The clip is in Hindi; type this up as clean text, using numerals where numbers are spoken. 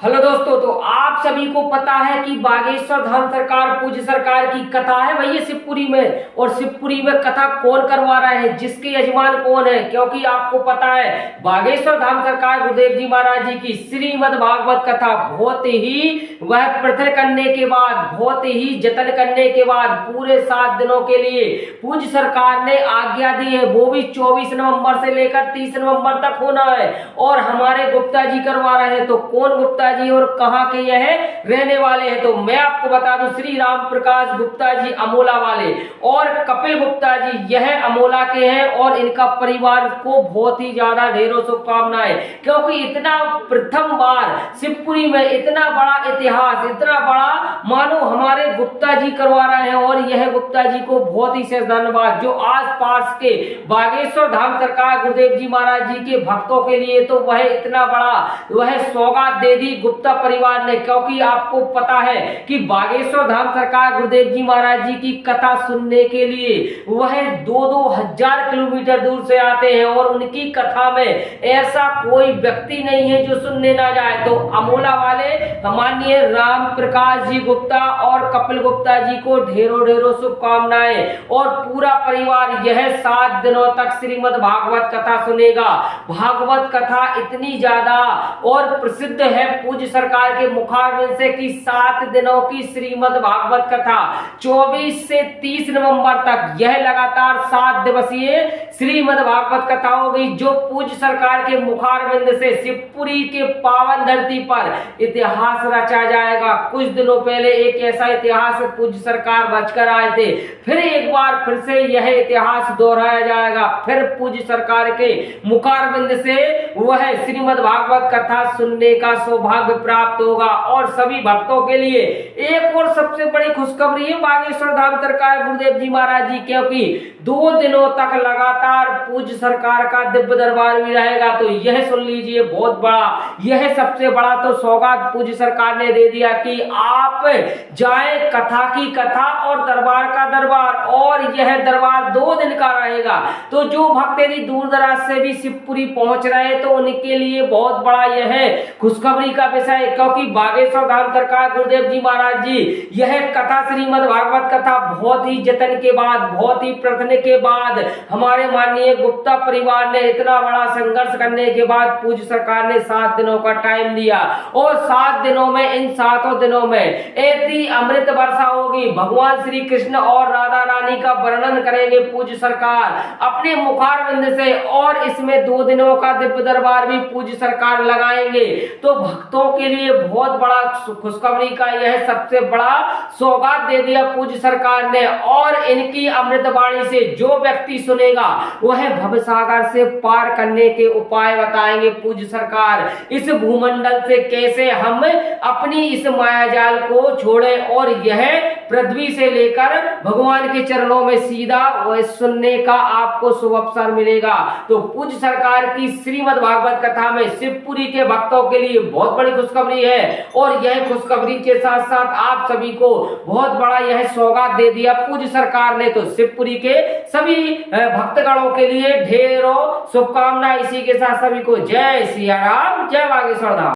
हेलो दोस्तों, तो आप सभी को पता है कि बागेश्वर धाम सरकार पूज्य सरकार की कथा है भैया शिवपुरी में। और शिवपुरी में कथा कौन करवा रहा है, जिसके यजमान कौन है? क्योंकि आपको पता है बागेश्वर धाम सरकार गुरुदेव जी महाराज जी की श्रीमद् भागवत कथा बहुत ही वह प्रथन करने के बाद, बहुत ही जतन करने के बाद पूरे 7 दिनों के लिए पूज्य सरकार ने आज्ञा दी है। वो भी 24 नवंबर से लेकर 30 नवंबर तक होना है। और हमारे गुप्ता जी करवा रहे हैं। तो कौन गुप्ता जी और कहां के यह रहने वाले हैं? तो मैं आपको बता दूं, श्री राम प्रकाश गुप्ता जी अमोला वाले और कपिल गुप्ता जी यह अमोला के हैं। और इनका परिवार को बहुत ही ज्यादा ढेरों शुभकामनाएं, क्योंकि इतना प्रथम बार शिवपुरी में इतना बड़ा इतिहास, इतना बड़ा मानो हमारे गुप्ता जी करवा रहे हैं। और यह गुप्ता जी को बहुत ही धन्यवाद, जो आस पास के बागेश्वर धाम सरकार गुरुदेव जी महाराज जी के भक्तों के लिए तो वह इतना बड़ा वह सौगात दे दी गुप्ता परिवार ने। क्योंकि आपको पता है कि बागेश्वर धाम सरकार गुरुदेव जी महाराज जी की कथा सुनने के लिए वह 2-2 हजार किलोमीटर दूर से आते हैं। और उनकी कथा में ऐसा कोई व्यक्ति नहीं है जो सुनने ना जाए। तो अमोला वाले माननीय राम प्रकाश जी गुप्ता और कपिल गुप्ता जी को ढेरों ढेरों शुभकामनाएं। और पूरा परिवार यह 7 दिनों तक श्रीमद् भागवत कथा सुनेगा। भागवत कथा इतनी ज्यादा और प्रसिद्ध है पूज्य सरकार के मुखारविंद से कि 7 दिनों की श्रीमद् भागवत कथा 24 से 30 नवंबर तक यह लगातार 7 दिवसीय श्रीमद् भागवत कथा होगी, जो पूज्य सरकार के मुखारविंद से शिवपुरी के पावन धरती पर इतिहास रचा जाएगा। कुछ दिनों पहले एक ऐसा इतिहास पूज्य सरकार रचकर आए थे, फिर एक बार फिर से यह इतिहास दोहराया जाएगा। फिर पूज्य सरकार के मुखारविंद से वह श्रीमद् भागवत कथा सुनने का सौभाग्य प्राप्त होगा। और सभी भक्तों के लिए एक और सबसे बड़ी खुशखबरी है बागेश्वर धाम सरकार गुरुदेव जी महाराज जी, क्योंकि 2 दिनों तक लगातार पूज्य सरकार का दिव्य दरबार भी रहेगा। तो यह सुन लीजिए, बहुत बड़ा, यह सबसे बड़ा तो सौगात पूज्य सरकार ने दे दिया कि आप जाए कथा की कथा और दरबार का दरबार। और यह दरबार 2 दिन का रहेगा। तो जो भक्त यदि दूर दराज से भी शिवपुरी पहुंच रहे हैं तो उनके लिए बहुत बड़ा यह खुशखबरी का विषय है। क्योंकि बागेश्वर धाम सरकार गुरुदेव जी महाराज जी यह कथा श्रीमद् भागवत कथा बहुत ही जतन के बाद, बहुत ही प्रयत्न के बाद हमारे माननीय गुप्ता परिवार ने इतना बड़ा संघर्ष करने के बाद पूज्य सरकार ने 7 दिनों का टाइम दिया। और 7 दिनों में, इन 7 दिनों में ऐसी अमृत वर्षा होगी। भगवान श्री कृष्ण और राधा रानी का वर्णन करेंगे पूज्य सरकार अपने मुखारविंद से। और इसमें 2 दिनों का दिव्य दरबार भी पूज्य सरकार लगाएंगे। तो भक्तों के लिए बहुत बड़ा खुशखबरी का यह सबसे बड़ा सौगात दे दिया पूज्य सरकार ने। और इनकी अमृतवाणी से जो व्यक्ति सुनेगा वह भवसागर से पार करने के उपाय बताएंगे पूज्य सरकार। इस भूमंडल से कैसे हम अपनी इस मायाजाल को छोड़ें और यह पृथ्वी से लेकर भगवान के चरणों में सीधा वह सुनने का आपको शुभ अवसर मिलेगा। तो पूज्य सरकार की श्रीमद् भागवत कथा में शिवपुरी के भक्तों के लिए बहुत बड़ी खुशखबरी है। और यह खुशखबरी के साथ साथ आप सभी को बहुत बड़ा यह सौगात दे दिया पूज्य सरकार ने। तो शिवपुरी के सभी भक्तगणों के लिए ढेरों शुभकामनाएं। इसी के साथ सभी को जय सिया राम, जय बागेश्वर धाम।